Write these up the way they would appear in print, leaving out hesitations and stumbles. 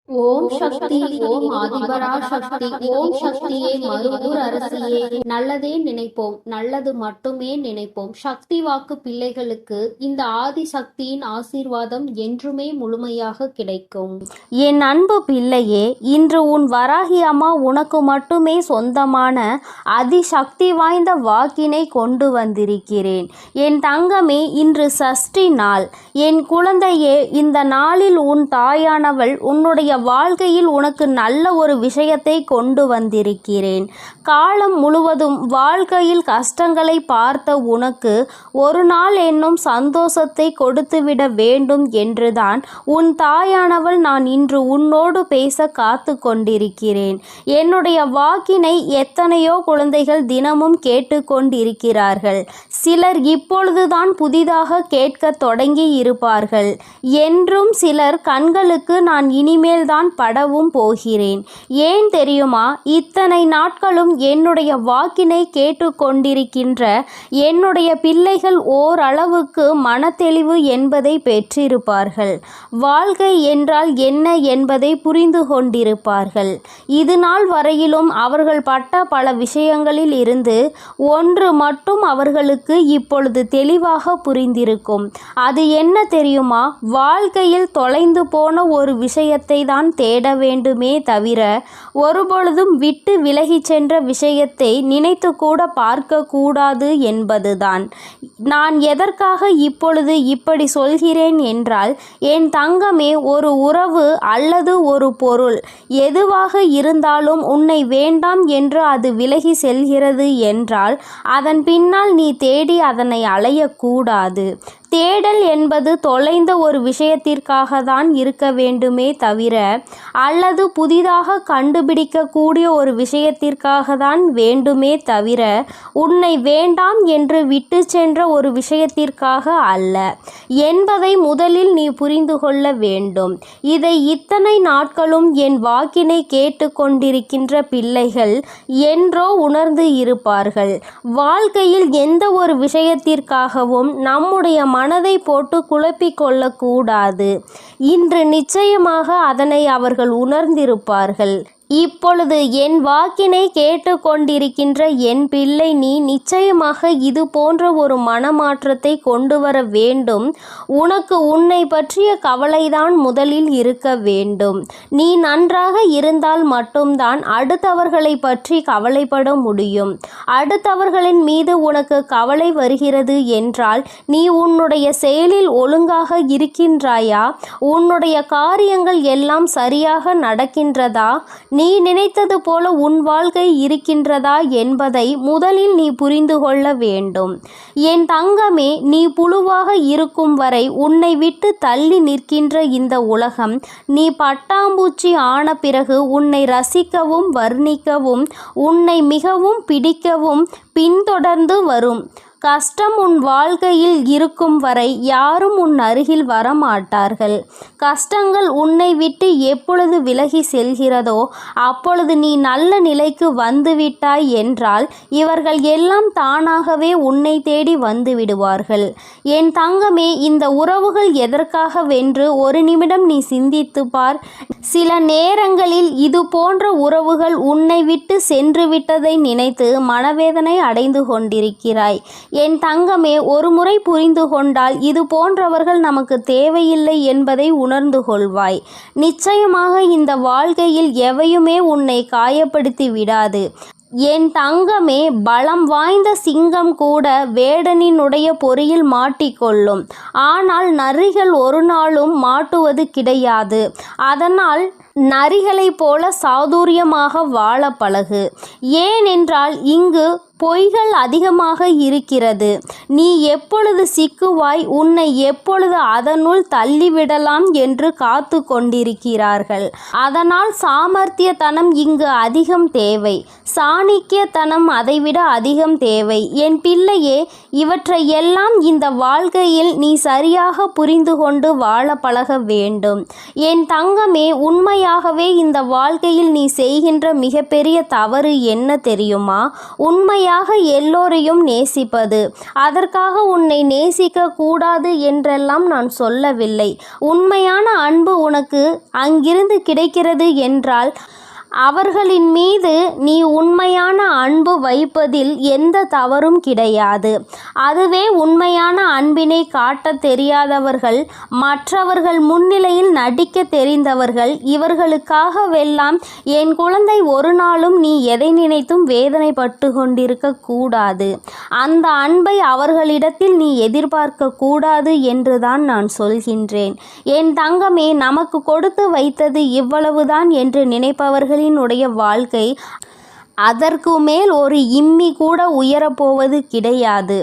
ஓம் சக்தி. ஓம் ஆதிபரா சக்தி. ஓம் சக்தியே மருவூர் அரசியே. நல்லதே நினைப்போம், நல்லது மட்டுமே நினைப்போம். சக்தி வாக்கு பிள்ளைகளுக்கு இந்த ஆதி சக்தியின் ஆசீர்வாதம் என்றுமே முழுமையாக கிடைக்கும். என் அன்பு பிள்ளையே, இன்று உன் வராகி அம்மா உனக்கு மட்டுமே சொந்தமான அதிசக்தி வாய்ந்த வாக்கினை கொண்டு வந்திருக்கிறேன். என் தங்கமே, இன்று சஷ்டி நாள். என் குழந்தையே, இந்த நாளில் உன் தாயானவள் உன்னுடைய வாழ்க்கையில் உனக்கு நல்ல ஒரு விஷயத்தை கொண்டு வந்திருக்கிறேன். காலம் முழுவதும் வாழ்க்கையில் கஷ்டங்களை பார்த்த உனக்கு ஒரு நாள் என்னும் சந்தோஷத்தை கொடுத்துவிட வேண்டும் என்றுதான் உன் தாயானவள் நான் இன்று உன்னோடு பேச காத்து கொண்டிருக்கிறேன். என்னுடைய வாக்கினை எத்தனையோ குழந்தைகள் தினமும் கேட்டுக்கொண்டிருக்கிறார்கள். சிலர் இப்பொழுதுதான் புதிதாக கேட்க தொடங்கி இருப்பார்கள். என்றும் சிலர் கண்களுக்கு நான் இனிமேல் தான் படவும் போகிறேன். ஏன் தெரியுமா? இத்தனை நாட்களும் என்னுடைய வாக்கினை கேட்டுக்கொண்டிருக்கின்ற என்னுடைய பிள்ளைகள் ஓரளவுக்கு மனத்தெளிவு என்பதை பெற்றிருப்பார்கள். வாழ்க்கை என்றால் என்ன என்பதை புரிந்து கொண்டிருப்பார்கள். இது நாள் வரையிலும் அவர்கள் பட்ட பல விஷயங்களில் இருந்து ஒன்று மட்டும் அவர்களுக்கு இப்பொழுது தெளிவாக புரிந்திருக்கும். அது என்ன தெரியுமா? வாழ்க்கையில் தொலைந்து போன ஒரு விஷயத்தை தான் தேட வேண்டுமே தவிர ஒருபொழுதும் விட்டு விலகி சென்ற விஷயத்தை நினைத்து கூட பார்க்க கூடாது என்பதுதான். நான் எதற்காக இப்பொழுது இப்படி சொல்கிறேன் என்றால், என் தங்கமே, ஒரு உறவு அல்லது ஒரு பொருள் எதுவாக இருந்தாலும் உன்னை வேண்டாம் என்று அது விலகி செல்கிறது என்றால் அதன் பின்னால் நீ தேடி அதனை அலையக்கூடாது. தேடல் என்பது தொலைந்த ஒரு விஷயத்திற்காக தான் இருக்க வேண்டுமே தவிர, அல்லது புதிதாக கண்டுபிடிக்கக்கூடிய ஒரு விஷயத்திற்காக தான் வேண்டுமே தவிர, உன்னை வேண்டாம் என்று விட்டு சென்ற ஒரு விஷயத்திற்காக அல்ல என்பதை முதலில் நீ புரிந்து கொள்ள வேண்டும். இதை இத்தனை நாட்களும் என் வாக்கினை கேட்டுக்கொண்டிருக்கின்ற பிள்ளைகள் என்றோ உணர்ந்து இருப்பார்கள். வாழ்க்கையில் எந்த ஒரு விஷயத்திற்காகவும் நம்முடைய மனதை போட்டு குழப்பிக் கொள்ளக்கூடாது. இன்று நிச்சயமாக அதனை அவர்கள் உணர்ந்திருப்பார்கள். இப்பொழுது என் வாக்கினை கேட்டுக்கொண்டிருக்கின்ற என் பிள்ளை, நீ நிச்சயமாக இது போன்ற ஒரு மனமாற்றத்தை கொண்டு வர வேண்டும். உனக்கு உன்னை பற்றிய கவலைதான் முதலில் இருக்க வேண்டும். நீ நன்றாக இருந்தால் மட்டும்தான் அடுத்தவர்களை பற்றி கவலைப்பட முடியும். அடுத்தவர்களின் மீது உனக்கு கவலை வருகிறது என்றால் நீ உன்னுடைய செயலில் ஒழுங்காக இருக்கின்றாயா? உன்னுடைய காரியங்கள் எல்லாம் சரியாக நடக்கின்றதா? நீ நினைத்தது போல உன் வாழ்க்கை இருக்கின்றதா என்பதை முதலில் நீ புரிந்து கொள்ள வேண்டும். என் தங்கமே, நீ புழுவாக இருக்கும் வரை உன்னை விட்டு தள்ளி நிற்கின்ற இந்த உலகம் நீ பட்டாம்பூச்சி ஆன பிறகு உன்னை ரசிக்கவும் வர்ணிக்கவும் உன்னை மிகவும் பிடிக்கவும் பின்தொடர்ந்து வரும். கஷ்டம் உன் வாழ்க்கையில் இருக்கும் வரை யாரும் உன் அருகில் வரமாட்டார்கள். கஷ்டங்கள் உன்னை விட்டு எப்பொழுது விலகி செல்கிறதோ அப்பொழுது நீ நல்ல நிலைக்கு வந்துவிட்டாய் என்றால் இவர்கள் எல்லாம் தானாகவே உன்னை தேடி வந்து விடுவார்கள். என் தங்கமே, இந்த உறவுகள் எதற்காக வென்று ஒரு நிமிடம் நீ சிந்தித்து பார். சில நேரங்களில் இது போன்ற உறவுகள் உன்னை விட்டு சென்று விட்டதை நினைத்து மனவேதனை அடைந்து கொண்டிருக்கிறாய். என் தங்கமே, ஒரு முறை புரிந்து கொண்டால் இது போன்றவர்கள் நமக்கு தேவையில்லை என்பதை உணர்ந்து கொள்வாய். நிச்சயமாக இந்த வாழ்க்கையில் எவையுமே உன்னை காயப்படுத்தி விடாது. என் தங்கமே, பலம் வாய்ந்த சிங்கம் கூட வேடனினுடைய பொறியில் மாட்டிக்கொள்ளும். ஆனால் நரிகள் ஒரு நாளும் மாட்டுவது கிடையாது. அதனால் நரிகளைப் போல சாதுரியமாக வாழ பழகு. ஏனென்றால் இங்கு பொய்கள் அதிகமாக இருக்கிறது. நீ எப்பொழுது சிக்குவாய், உன்னை எப்பொழுது அதனுள் தள்ளிவிடலாம் என்று காத்து கொண்டிருக்கிறார்கள். அதனால் சாமர்த்தியத்தனம் இங்கு அதிகம் தேவை. சாணிக்கியத்தனம் அதைவிட அதிகம் தேவை. என் பிள்ளையே, இவற்றை எல்லாம் இந்த வாழ்க்கையில் நீ சரியாக புரிந்து கொண்டு வாழ பழக வேண்டும். என் தங்கமே, உண்மை உண்மையாகவே இந்த வாழ்க்கையில் நீ செய்கின்ற மிகப்பெரிய தவறு என்ன தெரியுமா? உண்மையாக எல்லோரையும் நேசிப்பது. அதற்காக உன்னை நேசிக்க கூடாது என்றெல்லாம் நான் சொல்லவில்லை. உண்மையான அன்பு உனக்கு அங்கிருந்து கிடைக்கிறது என்றால் அவர்களின் மீது நீ உண்மையான அன்பு வைப்பதில் எந்த தவறும் கிடையாது. அதுவே உண்மையான அன்பினை காட்டத் தெரியாதவர்கள், மற்றவர்கள் முன்னிலையில் நடிக்க தெரிந்தவர்கள், இவர்களுக்காகவெல்லாம் என் குழந்தை ஒரு நாளும் நீ எதை நினைத்தும் வேதனைப்பட்டு கொண்டிருக்க கூடாது. அந்த அன்பை அவர்களிடத்தில் நீ எதிர்பார்க்க கூடாது என்றுதான் நான் சொல்கின்றேன். என் தங்கமே, நமக்கு கொடுத்து வைத்தது இவ்வளவுதான் என்று நினைப்பவர்கள் உடைய வாழ்க்கை அதற்கு மேல் ஒரு இம்மி கூட உயரப்போவது கிடையாது.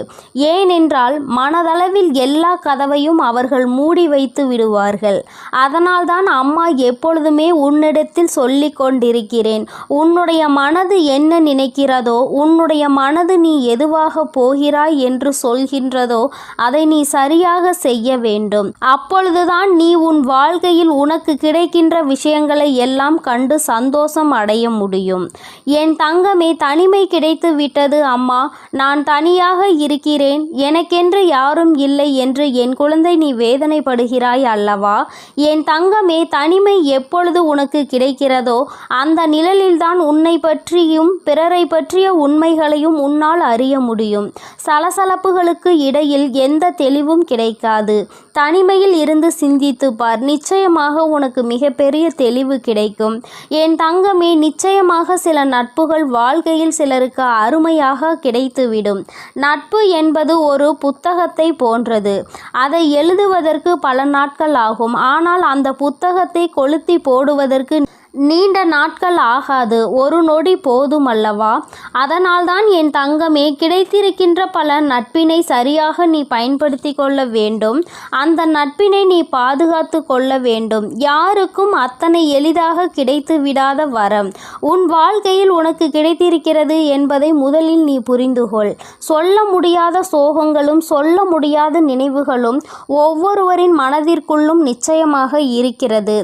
ஏனென்றால் மனதளவில் எல்லா கதவையும் அவர்கள் மூடி வைத்து விடுவார்கள். அதனால்தான் அம்மா எப்பொழுதுமே உன்னிடத்தில் சொல்லி கொண்டிருக்கிறேன், உன்னுடைய மனது என்ன நினைக்கிறதோ, உன்னுடைய மனது நீ எதுவாக போகிறாய் என்று சொல்கின்றதோ அதை நீ சரியாக செய்ய வேண்டும். அப்பொழுதுதான் நீ உன் வாழ்க்கையில் உனக்கு கிடைக்கின்ற விஷயங்களை எல்லாம் கண்டு சந்தோஷம் அடைய முடியும். என் தங்கமே, தனிமை கிடைத்து விட்டது அம்மா, நான் தனியாக இருக்கிறேன், எனக்கென்று யாரும் இல்லை என்று என் குழந்தை நீ வேதனைப்படுகிறாய் அல்லவா? என் தங்கமே, தனிமை எப்பொழுது உனக்கு கிடைக்கிறதோ அந்த நிழலில்தான் உன்னை பற்றியும் பிறரை பற்றிய உண்மைகளையும் உன்னால் அறிய முடியும். சலசலப்புகளுக்கு இடையில் எந்த தெளிவும் கிடைக்காது. தனிமையில் இருந்து சிந்தித்து பார், நிச்சயமாக உனக்கு மிகப்பெரிய தெளிவு கிடைக்கும். என் தங்கமே, நிச்சயமாக சில நட்புகள் வாழ்க்கையில் சிலருக்கு அருமையாக கிடைத்துவிடும். நட்பு என்பது ஒரு புத்தகத்தை போன்றது. அதை எழுதுவதற்கு பல நாட்கள் ஆகும். ஆனால் அந்த புத்தகத்தை கொளுத்தி போடுவதற்கு நீண்ட நாட்கள் ஆகாது, ஒரு நொடி போதுமல்லவா? அதனால்தான் என் தங்கமே, கிடைத்திருக்கின்ற பல நட்பினை சரியாக நீ பயன்படுத்தி கொள்ள வேண்டும். அந்த நட்பினை நீ பாதுகாத்து கொள்ள வேண்டும். யாருக்கும் அத்தனை எளிதாக கிடைத்து விடாத வரம் உன் வாழ்க்கையில் உனக்கு கிடைத்திருக்கிறது என்பதை முதலில் நீ புரிந்துகொள். சொல்ல முடியாத சோகங்களும் சொல்ல முடியாத நினைவுகளும் ஒவ்வொருவரின் மனதிற்குள்ளும் நிச்சயமாக இருக்கிறது.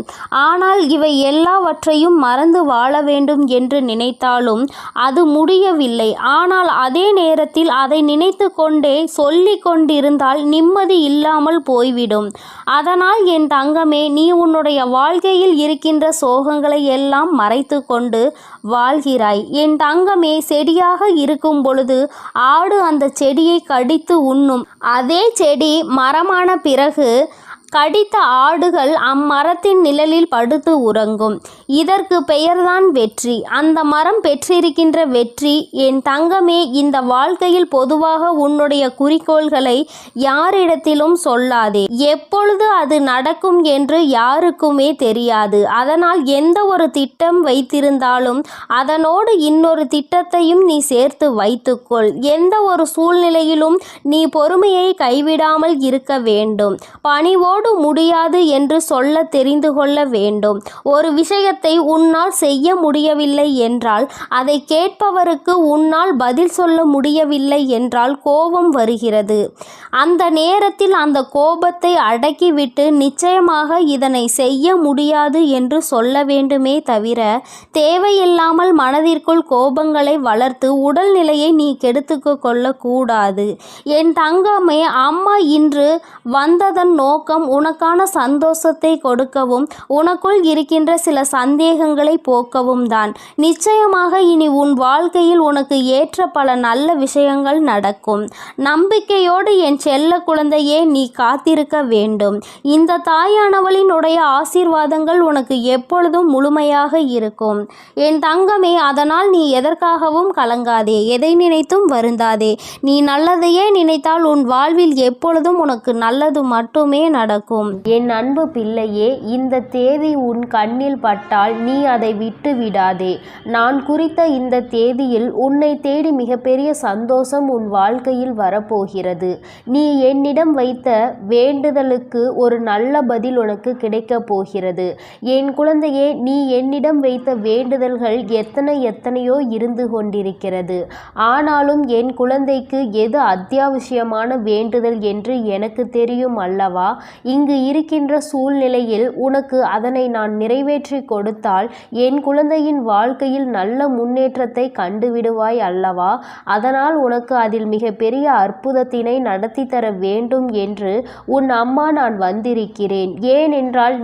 ஆனால் இவை எல்லாவற்றையும் மறந்து வாழ வேண்டும் என்று நினைத்தாலும் அது முடியவில்லை. ஆனால் அதே நேரத்தில் அதை நினைத்து கொண்டே சொல்லிக் கொண்டிருந்தால் நிம்மதி இல்லாமல் போய்விடும். அதனால் என் தங்கமே, நீ உன்னுடைய வாழ்க்கையில் இருக்கின்ற சோகங்களை எல்லாம் மறைத்து கொண்டு வாழ்கிறாய். என் தங்கமே, செடியாக இருக்கும் பொழுது ஆடு அந்த செடியை கடித்து உண்ணும். அதே செடி மரமான பிறகு கடித்த ஆடுகள் அம்மரத்தின் நிழலில் படுத்து உறங்கும். இதற்கு பெயர்தான் வெற்றி. அந்த மரம் பெற்றிருக்கின்ற வெற்றி. என் தங்கமே, இந்த வாழ்க்கையில் பொதுவாக உன்னுடைய குறிக்கோள்களை யாரிடத்திலும் சொல்லாதே. எப்பொழுது அது நடக்கும் என்று யாருக்குமே தெரியாது. அதனால் எந்த ஒரு திட்டம் வைத்திருந்தாலும் அதனோடு இன்னொரு திட்டத்தையும் நீ சேர்த்து வைத்துக்கொள். எந்த ஒரு சூழ்நிலையிலும் நீ பொறுமையை கைவிடாமல் இருக்க வேண்டும். பணிவோடு முடியாது என்று சொல்ல தெரிந்து கொள்ள வேண்டும். ஒரு விஷயத்தை உன்னால் செய்ய முடியவில்லை என்றால் அதை கேட்பவருக்கு உன்னால் பதில் சொல்ல முடியவில்லை என்றால் கோபம் வருகிறது. அந்த நேரத்தில் அந்த கோபத்தை அடக்கிவிட்டு நிச்சயமாக இதனை செய்ய முடியாது என்று சொல்ல வேண்டுமே தவிர தேவையில்லாமல் மனதிற்குள் கோபங்களை வளர்த்து உடல்நிலையை நீ கெடுத்துக்க கொள்ளக்கூடாது. என் தங்கமே, அம்மா இன்று வந்ததன் நோக்கம் உனக்கான சந்தோஷத்தை கொடுக்கவும் உனக்குள் இருக்கின்ற சில சந்தேகங்களை போக்கவும் தான். நிச்சயமாக இனி உன் வாழ்க்கையில் உனக்கு ஏற்ற பல நல்ல விஷயங்கள் நடக்கும். நம்பிக்கையோடு என் செல்ல குழந்தையே நீ காத்திருக்க வேண்டும். இந்த தாயானவளினுடைய ஆசீர்வாதங்கள் உனக்கு எப்பொழுதும் முழுமையாக இருக்கும். என் தங்கமே, அதனால் நீ எதற்காகவும் கலங்காதே, எதை நினைத்தும் வருந்தாதே. நீ நல்லதையே நினைத்தால் உன் வாழ்வில் எப்பொழுதும் உனக்கு நல்லது மட்டுமே நடக்கும். என் அன்பு பிள்ளையே, இந்த தேதி உன் கண்ணில் பட்டால் நீ அதை விட்டு விடாதே. நான் குறித்த இந்த தேதியில் உன்னை தேடி மிகப்பெரிய சந்தோஷம் உன் வாழ்க்கையில் வரப்போகிறது. நீ என்னிடம் வைத்த வேண்டுதலுக்கு ஒரு நல்ல பதில் உனக்கு கிடைக்கப் போகிறது. என் குழந்தையே, நீ என்னிடம் வைத்த வேண்டுதல்கள் எத்தனையோ இருந்து கொண்டிருக்கிறது. ஆனாலும் என் குழந்தைக்கு எது அத்தியாவசியமான வேண்டுதல் என்று எனக்கு தெரியும் அல்லவா? இங்கு இருக்கின்ற சூழ்நிலையில் உனக்கு அதனை நான் நிறைவேற்றி கொடுத்தால் என் குழந்தையின் வாழ்க்கையில் நல்ல முன்னேற்றத்தை கண்டுவிடுவாய் அல்லவா? அதனால் உனக்கு அதில் மிக பெரிய அற்புதத்தினை நடத்தி தர வேண்டும் என்று உன் அம்மா நான் வந்திருக்கிறேன். ஏனென்றால்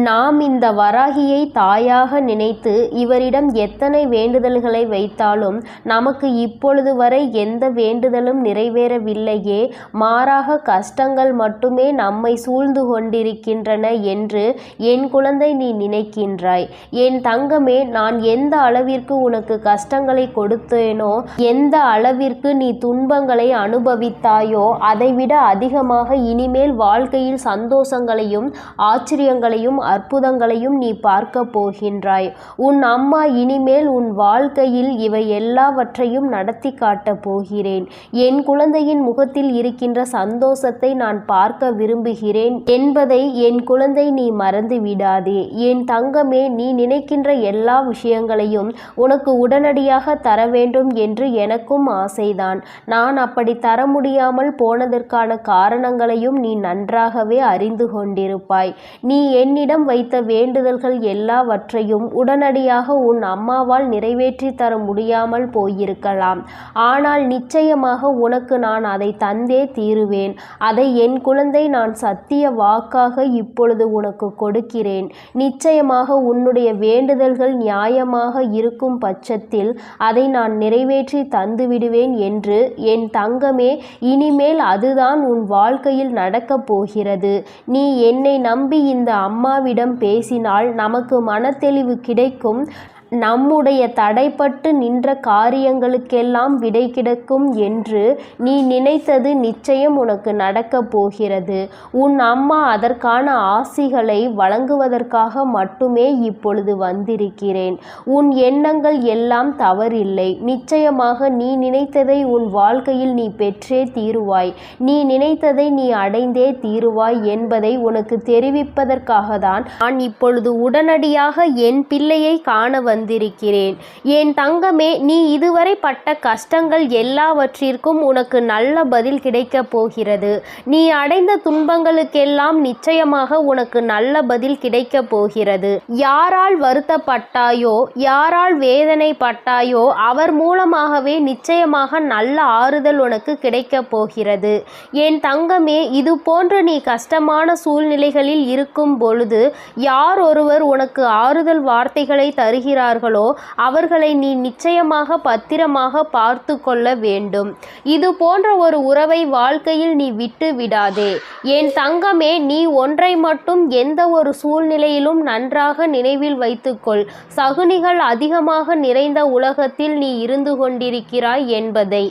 நாம் இந்த வராகியை தாயாக நினைத்து இவரிடம் எத்தனை வேண்டுதல்களை வைத்தாலும் நமக்கு இப்பொழுது வரை எந்த வேண்டுதலும் நிறைவேறவில்லையே, மாறாக கஷ்டங்கள் மட்டுமே நம்மை சூழ்ந்து கொண்டிருக்கின்றன என்று என் குழந்தை நீ நினைக்கின்றாய். என் தங்கமே, நான் எந்த அளவிற்கு உனக்கு கஷ்டங்களை கொடுத்தேனோ, எந்த அளவிற்கு நீ துன்பங்களை அனுபவித்தாயோ, அதைவிட அதிகமாக இனிமேல் வாழ்க்கையில் சந்தோஷங்களையும் ஆச்சரியங்களையும் அற்புதங்களையும் நீ பார்க்க போகின்றாய். உன் அம்மா இனிமேல் உன் வாழ்க்கையில் இவை எல்லாவற்றையும் நடத்தி காட்டப் போகிறேன். என் குழந்தையின் முகத்தில் இருக்கின்ற சந்தோஷத்தை நான் பார்க்க விரும்புகிறேன் என்பதை என் குழந்தை நீ மறந்து விடாதே. என் தங்கமே, நீ நினைக்கின்ற எல்லா விஷயங்களையும் உனக்கு உடனடியாக தர வேண்டும் என்று எனக்கும் ஆசைதான். நான் அப்படி தர முடியாமல் போனதற்கான காரணங்களையும் நீ நன்றாகவே அறிந்து கொண்டிருப்பாய். நீ என்னிடம் வைத்த வேண்டுதல்கள் எல்லாவற்றையும் உடனடியாக உன் அம்மாவால் நிறைவேற்றி தர முடியாமல் போயிருக்கலாம். ஆனால் நிச்சயமாக உனக்கு நான் அதை தந்தே தீருவேன். அதை என் குழந்தை நான் சத்திய வாக்காக இப்பொழுது உனக்கு கொடுக்கிறேன். நிச்சயமாக உன்னுடைய வேண்டுதல்கள் நியாயமாக இருக்கும் பட்சத்தில் அதை நான் நிறைவேற்றி தந்துவிடுவேன் என்று என் தங்கமே, இனிமேல் அதுதான் உன் வாழ்க்கையில் நடக்கப் போகிறது. நீ என்னை நம்பி இந்த அம்மாவிடம் பேசினால் நமக்கு மனத்தெளிவு கிடைக்கும். நம்முடைய தடைப்பட்டு நின்ற காரியங்களுக்கெல்லாம் விடை கிடைக்கும் என்று நீ நினைத்தது நிச்சயம் உனக்கு நடக்கப் போகிறது. உன் அம்மா அதற்கான ஆசிகளை வழங்குவதற்காக மட்டுமே இப்பொழுது வந்திருக்கிறேன். உன் எண்ணங்கள் எல்லாம் தவறில்லை. நிச்சயமாக நீ நினைத்ததை உன் வாழ்க்கையில் நீ பெற்றே தீருவாய். நீ நினைத்ததை நீ அடைந்தே தீருவாய் என்பதை உனக்கு தெரிவிப்பதற்காக தான் நான் இப்பொழுது உடனடியாக என் பிள்ளையை காண வந்திருக்கிறேன். என் தங்கமே, நீ இதுவரை பட்ட கஷ்டங்கள் எல்லாவற்றிற்கும் உனக்கு நல்ல பதில் கிடைக்கப் போகிறது. நீ அடைந்த துன்பங்களுக்கெல்லாம் நிச்சயமாக உனக்கு நல்ல பதில் கிடைக்கப் போகிறது. யாரால் வருத்தப்பட்டாயோ, யாரால் வேதனைப்பட்டாயோ, அவர் மூலமாகவே நிச்சயமாக நல்ல ஆறுதல் உனக்கு கிடைக்கப் போகிறது. என் தங்கமே, இது போன்று நீ கஷ்டமான சூழ்நிலைகளில் இருக்கும் பொழுது யார் ஒருவர் உனக்கு ஆறுதல் வார்த்தைகளை தருகிறார்களோ அவர்களை நீ நிச்சயமாக பத்திரமாக பார்த்து கொள்ள வேண்டும். இது போன்ற ஒரு உறவை வாழ்க்கையில் நீ விட்டு விடாதே. என் தங்கமே, நீ ஒன்றை மட்டும் எந்த ஒரு சூழ்நிலையிலும் நன்றாக நினைவில் வைத்துக்கொள். சகுனிகள் அதிகமாக நிறைந்த உலகத்தில் நீ இருந்து கொண்டிருக்கிறாய் என்பதை.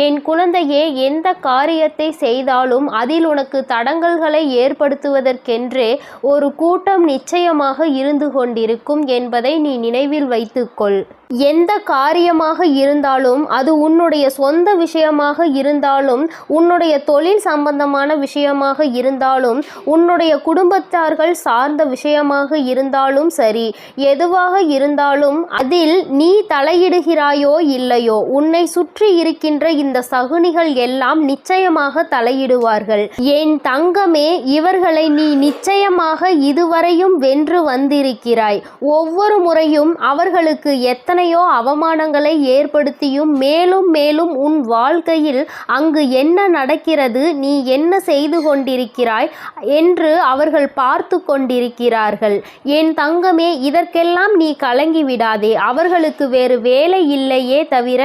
என் குழந்தையே, எந்த காரியத்தை செய்தாலும் அதில் உனக்கு தடங்கல்களை ஏற்படுத்துவதற்கென்றே ஒரு கூட்டம் நிச்சயமாக இருந்து கொண்டிருக்கும் என்பதை நீ நினைவில் வைத்துக்கொள். எந்த காரியமாக இருந்தாலும், அது உன்னுடைய சொந்த விஷயமாக இருந்தாலும், உன்னுடைய தொழில் சம்பந்தமான விஷயமாக இருந்தாலும், உன்னுடைய குடும்பத்தார்கள் சார்ந்த விஷயமாக இருந்தாலும் சரி, எதுவாக இருந்தாலும் அதில் நீ தலையிடுகிறாயோ இல்லையோ, உன்னை சுற்றி இருக்கின்ற இந்த சகுனிகள் எல்லாம் நிச்சயமாக தலையிடுவார்கள். என் தங்கமே, இவர்களை நீ நிச்சயமாக இதுவரையும் வென்று வந்திருக்கிறாய். ஒவ்வொரு முறையும் அவர்களுக்கு எத்தனையோ அவமானங்களை ஏற்படுத்தியும் மேலும் மேலும் உன் வாழ்க்கையில் அங்கு என்ன நடக்கிறது, நீ என்ன செய்து கொண்டிருக்கிறாய் என்று அவர்கள் பார்த்து கொண்டிருக்கிறார்கள். என் தங்கமே, இதற்கெல்லாம் நீ கலங்கி விடாதே. அவர்களுக்கு வேறு வேலை இல்லையே தவிர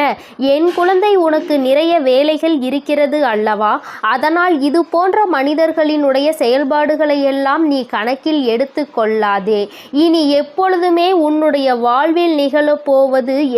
என் குழந்தை உனக்கு நிறைய வேலைகள் இருக்கிறது அல்லவா? அதனால் இது போன்ற மனிதர்களினுடைய செயல்பாடுகளை எல்லாம் நீ கணக்கில் எடுத்து கொள்ளாதே. இனி எப்பொழுதுமே உன்னுடைய வாழ்வில் நிகழப்போவது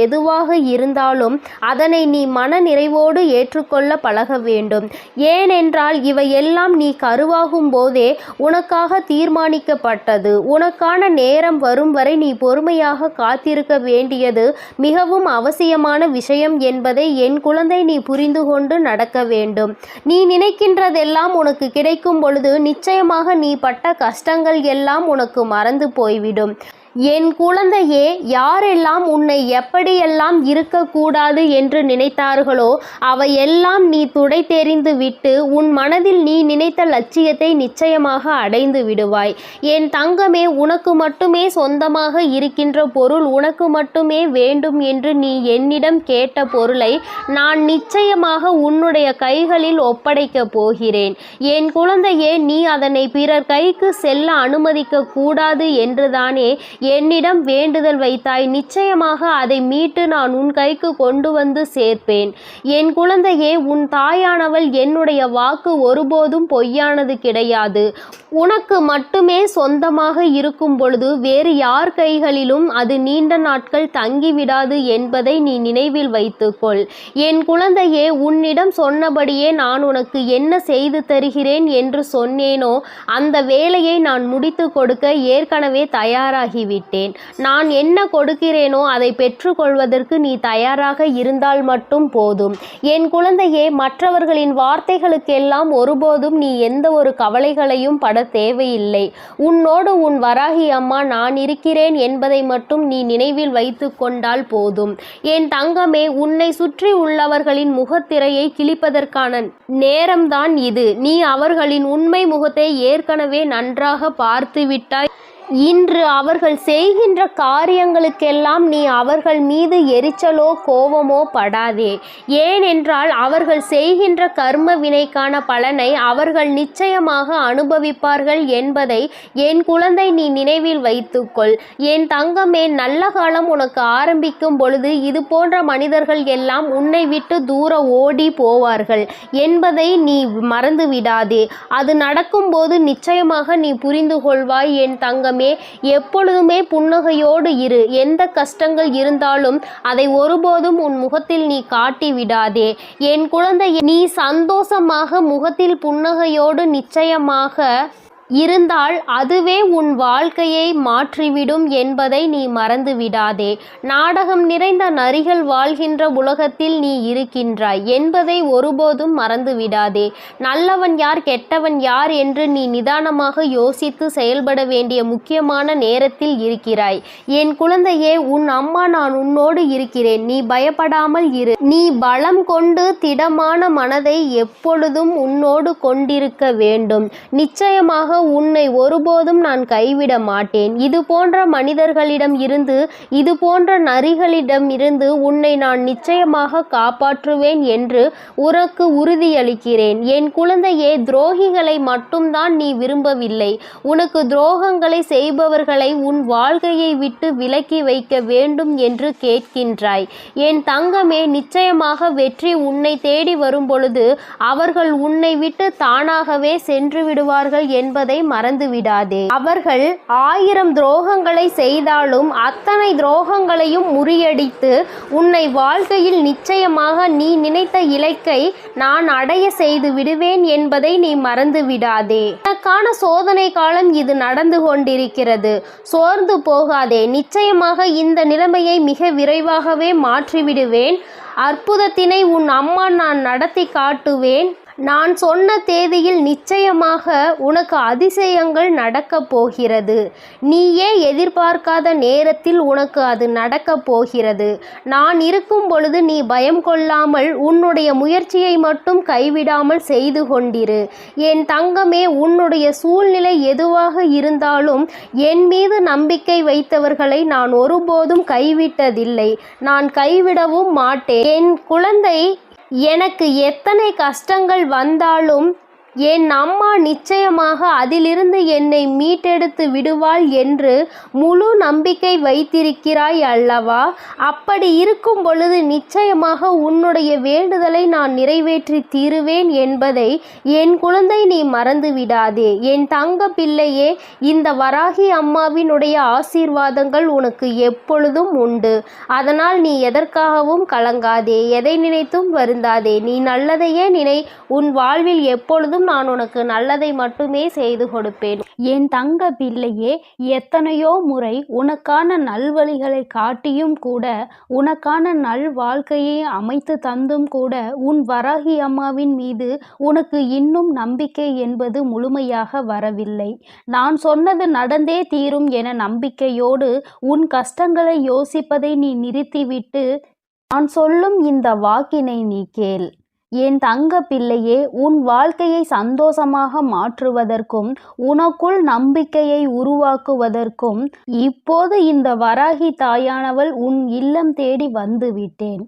எதுவாக இருந்தாலும் அதனை நீ மன நிறைவோடு ஏற்றுக்கொள்ள பழக வேண்டும். ஏனென்றால் இவையெல்லாம் நீ கருவாகும் போதே உனக்காக தீர்மானிக்கப்பட்டது. உனக்கான நேரம் வரும் வரை நீ பொறுமையாக காத்திருக்க வேண்டியது மிகவும் அவசியமான விஷயம் என்பதை என் குழந்தை நீ புரிந்து கொண்டு நடக்க வேண்டும். நீ நினைக்கின்றதெல்லாம் உனக்கு கிடைக்கும் பொழுது நிச்சயமாக நீ பட்ட கஷ்டங்கள் எல்லாம் உனக்கு மறந்து போய்விடும். என் குழந்தையே, யாரெல்லாம் உன்னை எப்படியெல்லாம் இருக்கக்கூடாது என்று நினைத்தார்களோ அவையெல்லாம் நீ துடைத்தெறிந்து விட்டு உன் மனதில் நீ நினைத்த லட்சியத்தை நிச்சயமாக அடைந்து விடுவாய். என் தங்கமே, உனக்கு மட்டுமே சொந்தமாக இருக்கின்ற பொருள், உனக்கு மட்டுமே வேண்டும் என்று நீ என்னிடம் கேட்ட பொருளை நான் நிச்சயமாக உன்னுடைய கைகளில் ஒப்படைக்கப் போகிறேன். என் குழந்தையே, நீ அதனை பிறர் கைக்கு செல்ல அனுமதிக்க கூடாது என்றுதானே என்னிடம் வேண்டுதல் வைத்தாய். நிச்சயமாக அதை மீட்டு நான் உன் கைக்கு கொண்டு வந்து சேர்ப்பேன். என் குழந்தையே, உன் தாயானவள் என்னுடைய வாக்கு ஒருபோதும் பொய்யானது கிடையாது. உனக்கு மட்டுமே சொந்தமாக இருக்கும் பொழுது வேறு யார் கைகளிலும் அது நீண்ட நாட்கள் தங்கிவிடாது என்பதை நீ நினைவில் வைத்துக்கொள். என் குழந்தையே, உன்னிடம் சொன்னபடியே நான் உனக்கு என்ன செய்து தருகிறேன் என்று சொன்னேனோ அந்த வேலையை நான் முடித்து கொடுக்க ஏற்கனவே தயாராகிவிட்டேன். நான் என்ன கொடுக்கிறேனோ அதை பெற்றுக்கொள்வதற்கு நீ தயாராக இருந்தால் மட்டும் போதும். என் குழந்தையே, மற்றவர்களின் வார்த்தைகளுக்கெல்லாம் ஒருபோதும் நீ எந்த ஒரு கவலைகளையும் பட தேவையில்லை. உன்னோடு உன் வராகி அம்மா நான் இருக்கிறேன் என்பதை மட்டும் நீ நினைவில் வைத்து கொண்டால் போதும். என் தங்கமே, உன்னை சுற்றி உள்ளவர்களின் முகத்திரையை கிழிப்பதற்கான நேரம்தான் இது. நீ அவர்களின் உண்மை முகத்தை ஏற்கனவே நன்றாக பார்த்துவிட்டாய். இன்று அவர்கள் செய்கின்ற காரியங்களுக்கெல்லாம் நீ அவர்கள் மீது எரிச்சலோ கோபமோ படாதே. ஏனென்றால் அவர்கள் செய்கின்ற கர்ம வினைக்கான பலனை அவர்கள் நிச்சயமாக அனுபவிப்பார்கள் என்பதை என் குழந்தை நீ நினைவில் வைத்துக்கொள். என் தங்கமே, நல்ல காலம் உனக்கு ஆரம்பிக்கும் பொழுது இது போன்ற மனிதர்கள் எல்லாம் உன்னை விட்டு தூர ஓடி போவார்கள் என்பதை நீ மறந்து விடாதே. அது நடக்கும்போது நிச்சயமாக நீ புரிந்து கொள்வாய். என் தங்கமே, எப்பொழுதுமே புன்னகையோடு இரு. எந்த கஷ்டங்கள் இருந்தாலும் அதை ஒருபோதும் உன் முகத்தில் நீ காட்டி விடாதே. என் குழந்தை, நீ சந்தோஷமாக முகத்தில் புன்னகையோடு நிச்சயமாக இருந்தால் அதுவே உன் வாழ்க்கையை மாற்றிவிடும் என்பதை நீ மறந்து விடாதே. நாடகம் நிறைந்த நரிகள் வாழ்கின்ற உலகத்தில் நீ இருக்கின்றாய் என்பதை ஒருபோதும் மறந்து விடாதே. நல்லவன் யார், கெட்டவன் யார் என்று நீ நிதானமாக யோசித்து செயல்பட வேண்டிய முக்கியமான நேரத்தில் இருக்கிறாய். என் குழந்தையே, உன் அம்மா நான் உன்னோடு இருக்கிறேன். நீ பயப்படாமல் இரு. நீ பலம் கொண்டு திடமான மனதை எப்பொழுதும் உன்னோடு கொண்டிருக்க வேண்டும். நிச்சயமாக உன்னை ஒருபோதும் நான் கைவிட மாட்டேன். இது போன்ற மனிதர்களிடம் இருந்து, இது போன்ற நரிகளிடம் இருந்து உன்னை நான் நிச்சயமாக காப்பாற்றுவேன் என்று உனக்கு உறுதியளிக்கிறேன். என் குழந்தையே, துரோகிகளை மட்டும்தான் நீ விரும்பவில்லை. உனக்கு துரோகங்களை செய்பவர்களை உன் வாழ்க்கையை விட்டு விலக்கி வைக்க வேண்டும் என்று கேட்கின்றாய். என் தங்கமே, நிச்சயமாக வெற்றி உன்னை தேடி வரும் பொழுது அவர்கள் உன்னை விட்டு தானாகவே சென்று விடுவார்கள் என்பதை மறந்து விடாதே. அவர்கள் 1000 துரோகங்களை செய்தாலும் அத்தனை துரோகங்களையும் முறியடித்து உன்னை வாழ்க்கையில் நிச்சயமாக நீ நினைத்த இலக்கை நான் அடைய செய்து விடுவேன் என்பதை நீ மறந்து விடாதே. உனக்கான சோதனை காலம் இது நடந்து கொண்டிருக்கிறது. சோர்ந்து போகாதே. நிச்சயமாக இந்த நிலைமையை மிக விரைவாகவே மாற்றிவிடுவேன். அற்புதத்தினை உன் அம்மா நான் நடத்தி காட்டுவேன். நான் சொன்ன தேதியில் நிச்சயமாக உனக்கு அதிசயங்கள் நடக்கப் போகிறது. நீயே எதிர்பார்க்காத நேரத்தில் உனக்கு அது நடக்கப் போகிறது. நான் இருக்கும் பொழுது நீ பயம் கொள்ளாமல் உன்னுடைய முயற்சியை மட்டும் கைவிடாமல் செய்து கொண்டிரு. என் தங்கமே, உன்னுடைய சூழ்நிலை எதுவாக இருந்தாலும் என் மீது நம்பிக்கை வைத்தவர்களை நான் ஒருபோதும் கைவிட்டதில்லை. நான் கைவிடவும் மாட்டேன். என் குழந்தை, எனக்கு எத்தனை கஷ்டங்கள் வந்தாலும் என் அம்மா நிச்சயமாக அதிலிருந்து என்னை மீட்டெடுத்து விடுவாள் என்று முழு நம்பிக்கை வைத்திருக்கிறாய் அல்லவா? அப்படி இருக்கும் பொழுது நிச்சயமாக உன்னுடைய வேண்டுதலை நான் நிறைவேற்றி தீருவேன் என்பதை என் குழந்தை நீ மறந்து விடாதே. என் தங்க பிள்ளையே, இந்த வராகி அம்மாவினுடைய ஆசீர்வாதங்கள் உனக்கு எப்பொழுதும் உண்டு. அதனால் நீ எதற்காகவும் கலங்காதே, எதை நினைத்தும் வருந்தாதே. நீ நல்லதையே நினை. உன் வாழ்வில் எப்பொழுதும் நான் உனக்கு நல்லதை மட்டுமே செய்து கொடுப்பேன். என் தங்க பிள்ளையே, எத்தனையோ முறை உனக்கான நல்வழிகளை காட்டியும் கூட, உனக்கான நல் வாழ்க்கையை அமைத்து தந்தும் கூட, உன் வராகி அம்மாவின் மீது உனக்கு இன்னும் நம்பிக்கை என்பது முழுமையாக வரவில்லை. நான் சொன்னது நடந்தே தீரும் என நம்பிக்கையோடு உன் கஷ்டங்களை யோசிப்பதை நீ நிறுத்திவிட்டு நான் சொல்லும் இந்த வாக்கினை நீ கேள். என் தங்க பிள்ளையே, உன் வாழ்க்கையை சந்தோஷமாக மாற்றுவதற்கும் உனக்குள் நம்பிக்கையை உருவாக்குவதற்கும் இப்போது இந்த வராகி தாயானவள் உன் இல்லம் தேடி வந்து விட்டேன்.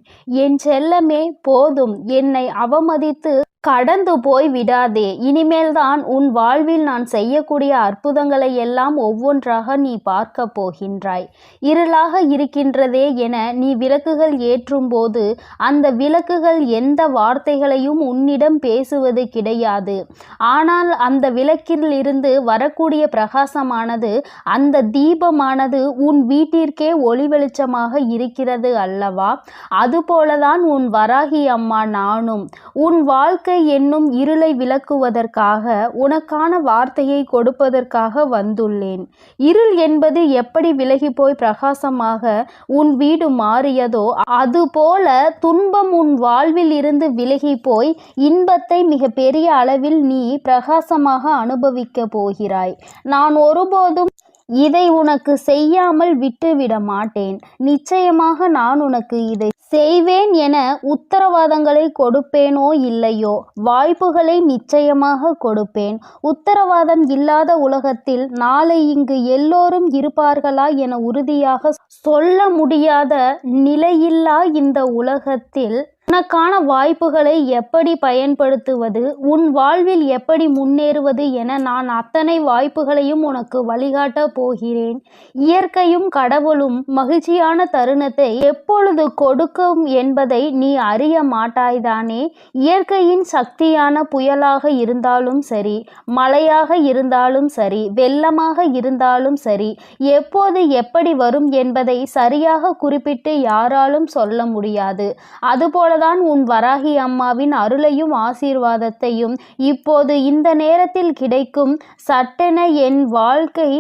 என் செல்லமே, போதும், என்னை அவமதித்து கடந்து போய் விடாதே. இனிமேல்தான் உன் வாழ்வில் நான் செய்யக்கூடிய அற்புதங்களை எல்லாம் ஒவ்வொன்றாக நீ பார்க்க போகின்றாய். இருளாக இருக்கின்றதே என நீ விளக்குகள் ஏற்றும் போது அந்த விளக்குகள் எந்த வார்த்தைகளையும் உன்னிடம் பேசுவது கிடையாது. ஆனால் அந்த விளக்கிலிருந்து வரக்கூடிய பிரகாசமானது, அந்த தீபமானது உன் வீட்டிற்கே ஒளி வெளிச்சமாக இருக்கிறது அல்லவா? அதுபோலதான் உன் வராகி அம்மா நானும் உன் வாழ்க்கை என்னும் இருளை விளக்குவதற்காக, உனக்கான வார்த்தையை கொடுப்பதற்காக வந்துள்ளேன். இருள் என்பது எப்படி விலகி போய் பிரகாசமாக உன் வீடு மாறியதோ, அதுபோல துன்பம் உன் வாழ்வில் இருந்து விலகி போய் இன்பத்தை மிக பெரிய அளவில் நீ பிரகாசமாக அனுபவிக்க போகிறாய். நான் ஒருபோதும் இதை உனக்கு செய்யாமல் விட்டுவிட மாட்டேன். நிச்சயமாக நான் உனக்கு இதை செய்வேன் என உத்தரவாதங்களை கொடுப்பேனோ இல்லையோ, வாய்ப்புகளை நிச்சயமாக கொடுப்பேன். உத்தரவாதம் இல்லாத உலகத்தில் நாளை இங்கு எல்லோரும் இருப்பார்களா என உறுதியாக சொல்ல முடியாத நிலையில்லா இந்த உலகத்தில் உனக்கான வாய்ப்புகளை எப்படி பயன்படுத்துவது, உன் வாழ்வில் எப்படி முன்னேறுவது என நான் அத்தனை வாய்ப்புகளையும் உனக்கு வழிகாட்ட போகிறேன். இயற்கையும் கடவுளும் மகிழ்ச்சியான தருணத்தை எப்பொழுது கொடுக்கும் என்பதை நீ அறிய மாட்டாய்தானே. இயற்கையின் சக்தியான புயலாக இருந்தாலும் சரி, மழையாக இருந்தாலும் சரி, வெள்ளமாக இருந்தாலும் சரி, எப்போது எப்படி வரும் என்பதை சரியாக குறிப்பிட்டு யாராலும் சொல்ல முடியாது. அதுபோல உன் வராகி அம்மாவின் அருளையும் ஆசீர்வாதத்தையும் இப்போது இந்த நேரத்தில் கிடைக்கும். சட்டென என் வாழ்க்கை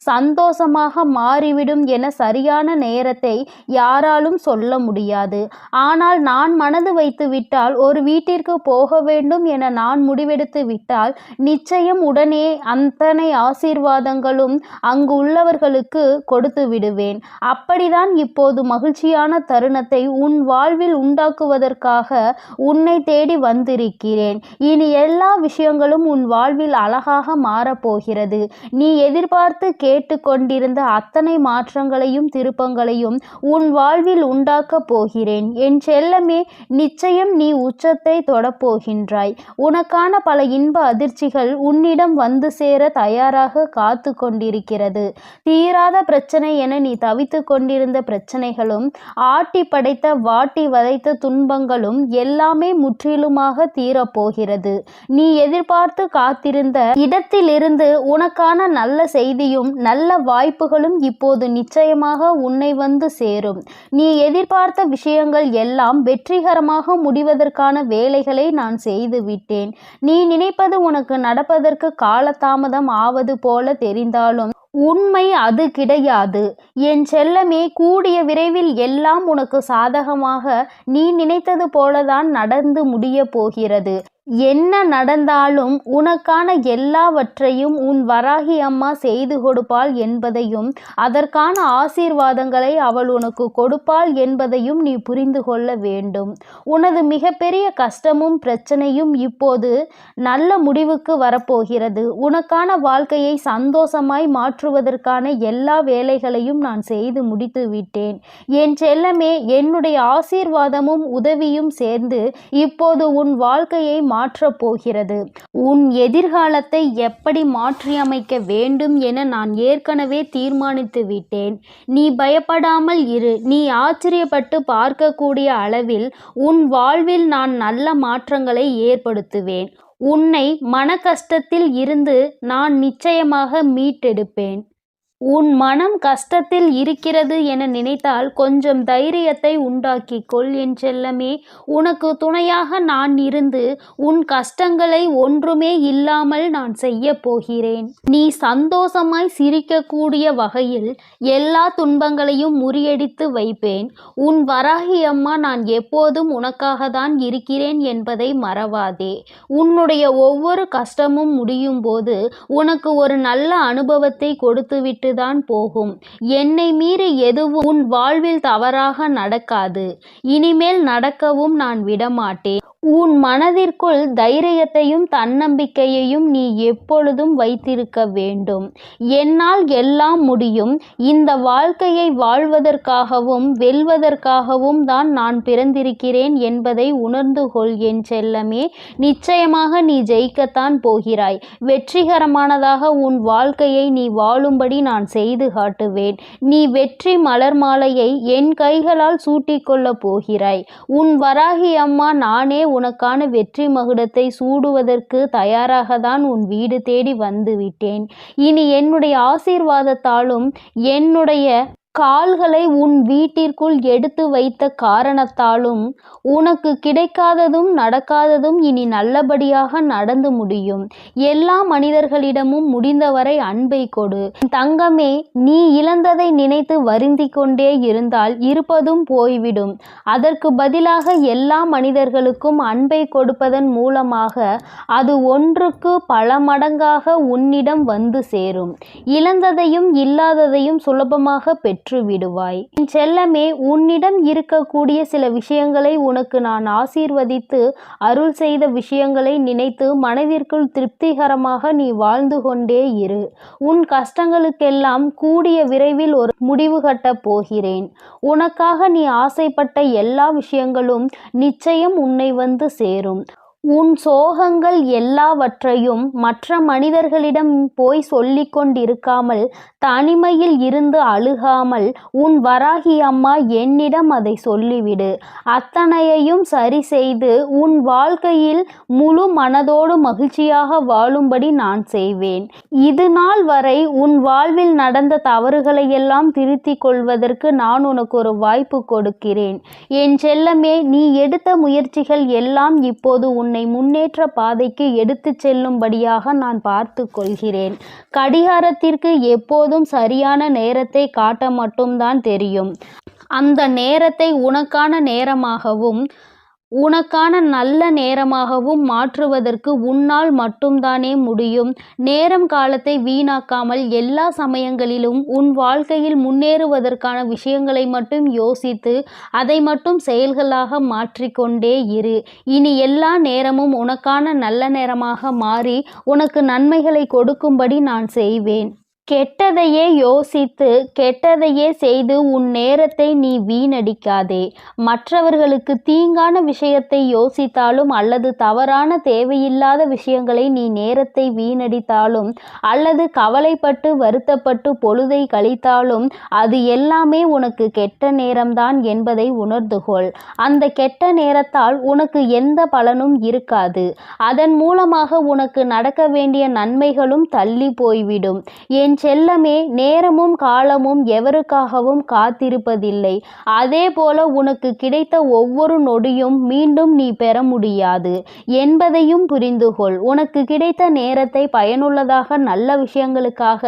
சந்தோஷமாக மாறிவிடும் என சரியான நேரத்தை யாராலும் சொல்ல முடியாது. ஆனால் நான் மனது வைத்து விட்டால், ஒரு வீட்டிற்கு போக வேண்டும் என நான் முடிவெடுத்து விட்டால், நிச்சயம் உடனே அத்தனை ஆசீர்வாதங்களும் அங்கு உள்ளவர்களுக்கு கொடுத்து விடுவேன். அப்படிதான் இப்போது மகிழ்ச்சியான தருணத்தை உன் வாழ்வில் உண்டாக்குவதற்காக உன்னை தேடி வந்திருக்கிறேன். இனி எல்லா விஷயங்களும் உன் வாழ்வில் அழகாக மாறப்போகிறது. நீ எதிர்பார்த்து கேட்டுக்கொண்டிருந்த அத்தனை மாற்றங்களையும் திருப்பங்களையும் உன் வாழ்வில் உண்டாக்கப் போகிறேன். என் செல்லமே, நிச்சயம் நீ உச்சத்தை தொடப்போகின்றாய். உனக்கான பல இன்ப அதிர்ச்சிகள் உன்னிடம் வந்து சேர தயாராக காத்து கொண்டிருக்கிறது. தீராத பிரச்சனை என நீ தவித்து கொண்டிருந்த பிரச்சனைகளும், ஆட்டி படைத்த வாட்டி வதைத்த துன்பங்களும் எல்லாமே முற்றிலுமாக தீரப்போகிறது. நீ எதிர்பார்த்து காத்திருந்த இடத்திலிருந்து உனக்கான நல்ல செய்தியும் நல்ல வாய்ப்புகளும் இப்போது நிச்சயமாக உன்னை வந்து சேரும். நீ எதிர்பார்த்த விஷயங்கள் எல்லாம் வெற்றிகரமாக முடிவதற்கான வேலைகளை நான் செய்து விட்டேன். நீ நினைப்பது உனக்கு நடப்பதற்கு காலதாமதம் ஆவது போல தெரிந்தாலும் உண்மை அது கிடையாது. என் செல்லமே, கூடிய விரைவில் எல்லாம் உனக்கு சாதகமாக நீ நினைத்தது போலதான் நடந்து முடிய போகிறது. என்ன நடந்தாலும் உனக்கான எல்லாவற்றையும் உன் வராகி அம்மா செய்து கொடுப்பாள் என்பதையும், அதற்கான ஆசீர்வாதங்களை அவள் உனக்கு கொடுப்பாள் என்பதையும் நீ புரிந்து கொள்ள வேண்டும். உனது மிகப்பெரிய கஷ்டமும் பிரச்சனையும் இப்போது நல்ல முடிவுக்கு வரப்போகிறது. உனக்கான வாழ்க்கையை சந்தோஷமாய் மாற்றுவதற்கான எல்லா வேலைகளையும் நான் செய்து முடித்து விட்டேன். என் செல்லமே, என்னுடைய ஆசீர்வாதமும் உதவியும் சேர்ந்து இப்போது உன் வாழ்க்கையை மாற்றப் போகிறது. உன் எதிர்காலத்தை எப்படி மாற்றியமைக்க வேண்டும் என நான் ஏற்கனவே தீர்மானித்து விட்டேன். நீ பயப்படாமல் இரு. நீ ஆச்சரியப்பட்டு பார்க்கக்கூடிய அளவில் உன் வாழ்வில் நான் நல்ல மாற்றங்களை ஏற்படுத்துவேன். உன்னை மன கஷ்டத்தில் இருந்து நான் நிச்சயமாக மீட்டெடுப்பேன். உன் மனம் கஷ்டத்தில் இருக்கிறது என நினைத்தால் கொஞ்சம் தைரியத்தை உண்டாக்கிக் கொள் என் செல்லமே. உனக்கு துணையாக நான் இருந்து உன் கஷ்டங்களை ஒன்றுமே இல்லாமல் நான் செய்ய போகிறேன். நீ சந்தோஷமாய் சிரிக்கக்கூடிய வகையில் எல்லா துன்பங்களையும் முறியடித்து வைப்பேன். உன் வராகி அம்மா நான் எப்போதும் உனக்காக தான் இருக்கிறேன் என்பதை மறவாதே. உன்னுடைய ஒவ்வொரு கஷ்டமும் முடியும் போது உனக்கு ஒரு நல்ல அனுபவத்தை கொடுத்துவிட்டு தான் போகும். என்னை மீறி எதுவும் உன் வாழ்வில் தவறாக நடக்காது. இனிமேல் நடக்கவும் நான் விடமாட்டேன். உன் மனதிற்குள் தைரியத்தையும் தன்னம்பிக்கையையும் நீ எப்பொழுதும் வைத்திருக்க வேண்டும். என்னால் எல்லாம் முடியும். இந்த வாழ்க்கையை வாழ்வதற்காகவும் வெல்வதற்காகவும் தான் நான் பிறந்திருக்கிறேன் என்பதை உணர்ந்து கொள் என் செல்லமே. நிச்சயமாக நீ ஜெயிக்கத்தான் போகிறாய். வெற்றிகரமானதாக உன் வாழ்க்கையை நீ வாழும்படி நான் செய்து காட்டுவேன். நீ வெற்றி மலர் மாலையை என் கைகளால் சூட்டிக்கொள்ளப் போகிறாய். உன் வராகி அம்மா நானே உனக்கான வெற்றி மகுடத்தை சூடுவதற்கு தயாராக தான் உன் வீடு தேடி வந்து விட்டேன். இனி என்னுடைய ஆசீர்வாதத்தாலும் என்னுடைய கால்களை உன் வீட்டிற்குள் எடுத்து வைத்த காரணத்தாலும் உனக்கு கிடைக்காததும் நடக்காததும் இனி நல்லபடியாக நடந்து முடியும். எல்லா மனிதர்களிடமும் முடிந்தவரை அன்பை கொடு. தங்கமே, நீ இழந்ததை நினைத்து வருந்தி கொண்டே இருந்தால் இருப்பதும் போய்விடும். அதற்கு பதிலாக எல்லா மனிதர்களுக்கும் அன்பை கொடுப்பதன் மூலமாக அது ஒன்றுக்கு பல மடங்காக உன்னிடம் வந்து சேரும். இழந்ததையும் இல்லாததையும் சுலபமாக பெற்று விடுவாய். என் செல்லமே, உன்னிடம் இருக்கக்கூடிய சில விஷயங்களை உனக்கு நான் ஆசீர்வதித்து அருள் செய்த விஷயங்களை நினைத்து மனதிற்குள் திருப்திகரமாக நீ வாழ்ந்து கொண்டே இரு. உன் கஷ்டங்களுக்கெல்லாம் கூடிய விரைவில் ஒரு முடிவு கட்டப் போகிறேன். உனக்காக நீ ஆசைப்பட்ட எல்லா விஷயங்களும் நிச்சயம் உன்னை வந்து சேரும். உன் சோகங்கள் எல்லாவற்றையும் மற்ற மனிதர்களிடம் போய் சொல்லிக் கொண்டிருக்காமல் தனிமையில் இருந்து அழுகாமல் உன் வராகி அம்மா என்னிடம் அதை சொல்லிவிடு. அத்தனையையும் சரி செய்து உன் வாழ்க்கையில் முழு மனதோடு மகிழ்ச்சியாக வாழும்படி நான் செய்வேன். இது நாள் வரை உன் வாழ்வில் நடந்த தவறுகளையெல்லாம் திருத்திக் கொள்வதற்கு நான் உனக்கு ஒரு வாய்ப்பு கொடுக்கிறேன். என் செல்லமே, நீ எடுத்த முயற்சிகள் எல்லாம் இப்போது உன்னை முன்னேற்ற பாதைக்கு எடுத்துச் செல்லும்படியாக நான் பார்த்து கொள்கிறேன். கடிகாரத்திற்கு எப்போதும் சரியான நேரத்தை காட்ட மட்டும்தான் தெரியும். அந்த நேரத்தை உனக்கான நேரமாகவும் உனக்கான நல்ல நேரமாகவும் மாற்றுவதற்கு உன்னால் மட்டும்தானே முடியும். நேரம் காலத்தை வீணாக்காமல் எல்லா சமயங்களிலும் உன் வாழ்க்கையில் முன்னேறுவதற்கான விஷயங்களை மட்டும் யோசித்து அதை மட்டும் செயல்களாக மாற்றிக்கொண்டே இரு. இனி எல்லா நேரமும் உனக்கான நல்ல நேரமாக மாறி உனக்கு நன்மைகளை கொடுக்கும்படி நான் செய்வேன். கெட்டதையே யோசித்து கெட்டதையே செய்து உன் நேரத்தை நீ வீணடிக்காதே. மற்றவர்களுக்கு தீங்கான விஷயத்தை யோசித்தாலும் அல்லது தவறான தேவையில்லாத விஷயங்களை நீ நேரத்தை வீணடித்தாலும் அல்லது கவலைப்பட்டு வருத்தப்பட்டு பொழுதை கழித்தாலும் அது எல்லாமே உனக்கு கெட்ட நேரம்தான் என்பதை உணர்ந்து கொள். அந்த கெட்ட நேரத்தால் உனக்கு எந்த பலனும் இருக்காது. அதன் மூலமாக உனக்கு நடக்க வேண்டிய நன்மைகளும் தள்ளி போய்விடும். என் செல்லமே, நேரமும் காலமும் எவருக்காகவும் காத்திருப்பதில்லை. அதே போல உனக்கு கிடைத்த ஒவ்வொரு நொடியும் மீண்டும் நீ பெற முடியாது என்பதையும் புரிந்து கொள். உனக்கு கிடைத்த நேரத்தை பயனுள்ளதாக நல்ல விஷயங்களுக்காக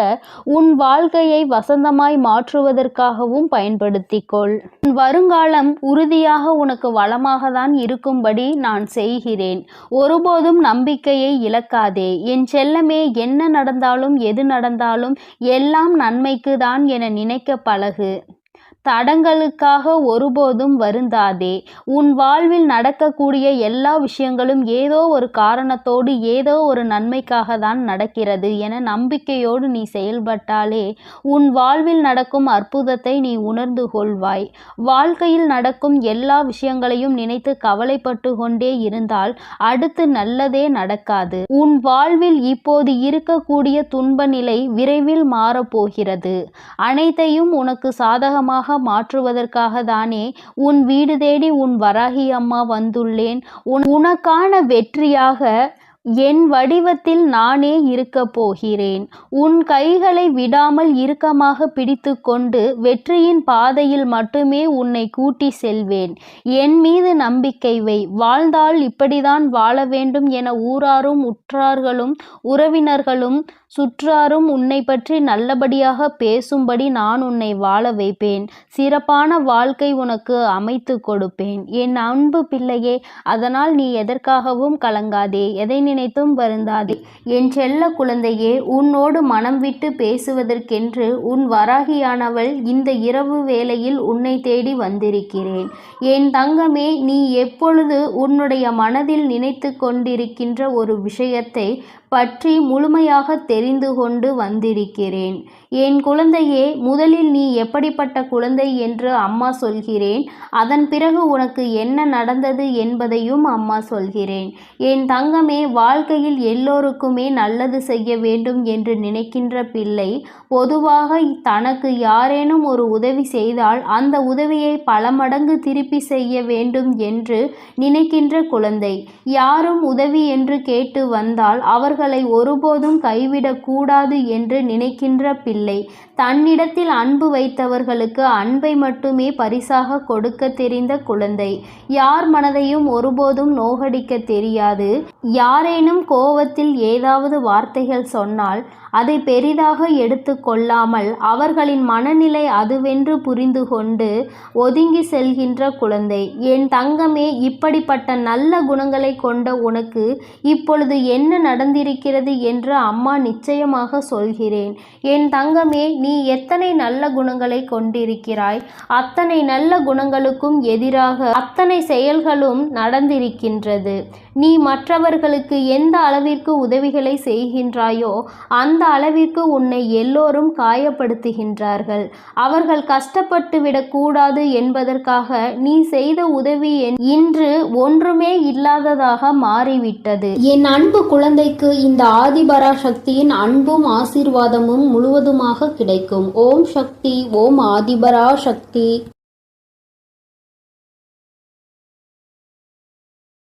உன் வாழ்க்கையை வசந்தமாய் மாற்றுவதற்காகவும் பயன்படுத்திக்கொள். உன் வருங்காலம் உறுதியாக உனக்கு வளமாக தான் இருக்கும்படி நான் செய்கிறேன். ஒருபோதும் நம்பிக்கையை இழக்காதே என் செல்லமே. என்ன நடந்தாலும் எது நடந்தாலும் எல்லாம் நன்மைக்கு தான் என நினைக்க பழகு. தடங்களுக்காக ஒருபோதும் வருந்தாதே. உன் வாழ்வில் நடக்கக்கூடிய எல்லா விஷயங்களும் ஏதோ ஒரு காரணத்தோடு ஏதோ ஒரு நன்மைக்காக தான் நடக்கிறது என நம்பிக்கையோடு நீ செயல்பட்டாலே உன் வாழ்வில் நடக்கும் அற்புதத்தை நீ உணர்ந்து கொள்வாய். வாழ்க்கையில் நடக்கும் எல்லா விஷயங்களையும் நினைத்து கவலைப்பட்டு கொண்டே இருந்தால் அடுத்து நல்லதே நடக்காது. உன் வாழ்வில் இப்போது இருக்கக்கூடிய துன்ப நிலை விரைவில் மாறப்போகிறது. அனைத்தையும் உனக்கு சாதகமாக மாற்றுவதற்காக தானே உன் வீடு தேடி உன் வராகி அம்மா வந்துள்ளேன். உனக்கான வெற்றியாக என் வடிவத்தில் நானே இருக்கப் போகிறேன். உன் கைகளை விடாமல் இறுக்கமாக பிடித்துக்கொண்டு வெற்றியின் பாதையில் மட்டுமே உன்னை கூட்டி செல்வேன். என் மீது நம்பிக்கை வை. வாழ்ந்தால் இப்படிதான் வாழ வேண்டும் என ஊராரும் உற்றார்களும் உறவினர்களும் சுற்றாரும் உன்னை பற்றி நல்லபடியாக பேசும்படி நான் உன்னை வாழ வைப்பேன். சிறப்பான வாழ்க்கை உனக்கு அமைத்து கொடுப்பேன். என் அன்பு பிள்ளையே, அதனால் நீ எதற்காகவும் கலங்காதே, எதை நினைத்தும் வருந்தாதே. என் செல்ல குழந்தையே, உன்னோடு மனம் விட்டு பேசுவதற்கென்று உன் வராகியானவள் இந்த இரவு வேளையில் உன்னை தேடி வந்திருக்கிறேன். என் தங்கமே, நீ எப்பொழுது உன்னுடைய மனதில் நினைத்து கொண்டிருக்கின்ற ஒரு விஷயத்தை பற்றி முழுமையாக தெரிந்து கொண்டு வந்திருக்கிறேன். என் குழந்தையே, முதலில் நீ எப்படிப்பட்ட குழந்தை என்று அம்மா சொல்கிறேன். அதன் பிறகு உனக்கு என்ன நடந்தது என்பதையும் அம்மா சொல்கிறேன். என் தங்கமே, வாழ்க்கையில் எல்லோருக்குமே நல்லது செய்ய வேண்டும் என்று நினைக்கின்ற பிள்ளை பொதுவாக தனக்கு யாரேனும் ஒரு உதவி செய்தால் அந்த உதவியை பல மடங்கு திருப்பி செய்ய வேண்டும் என்று நினைக்கின்ற குழந்தை. யாரும் உதவி என்று கேட்டு வந்தால் அவர்களை ஒருபோதும் கைவிடக்கூடாது என்று நினைக்கின்ற பிள்ளை. தன்னிடத்தில் அன்பு வைத்தவர்களுக்கு அன்பை மட்டுமே பரிசாக கொடுக்க தெரிந்த குழந்தை. யார் மனதையும் ஒருபோதும் நோகடிக்க தெரியாது. யாரேனும் கோபத்தில் ஏதாவது வார்த்தைகள் சொன்னால் அதை பெரிதாக எடுத்து கொள்ளாமல் அவர்களின் மனநிலை அதுவென்று புரிந்து கொண்டு ஒதுங்கி செல்கின்ற குழந்தை. என் தங்கமே, இப்படிப்பட்ட நல்ல குணங்களை கொண்ட உனக்கு இப்பொழுது என்ன நடந்திருக்கிறது என்று அம்மா நிச்சயமாக சொல்கிறேன். என் தங்கமே, நீ எத்தனை நல்ல குணங்களை கொண்டிருக்கிறாய், அத்தனை நல்ல குணங்களுக்கும் எதிராக அத்தனை செயல்களும் நடந்திருக்கின்றது. நீ மற்றவர்களுக்கு எந்த அளவிற்கு உதவிகளை செய்கின்றாயோ அந்த அளவிற்கு உன்னை எல்லோரும் காயப்படுத்துகின்றார்கள். அவர்கள் கஷ்டப்பட்டு விடக்கூடாது என்பதற்காக நீ செய்த உதவி இன்று ஒன்றுமே இல்லாததாக மாறிவிட்டது. என் அன்பு குழந்தைக்கு இந்த ஆதிபராசக்தியின் அன்பும் ஆசீர்வாதமும் முழுவதுமாக கிடைக்கும். ஓம் சக்தி, ஓம் ஆதிபராசக்தி.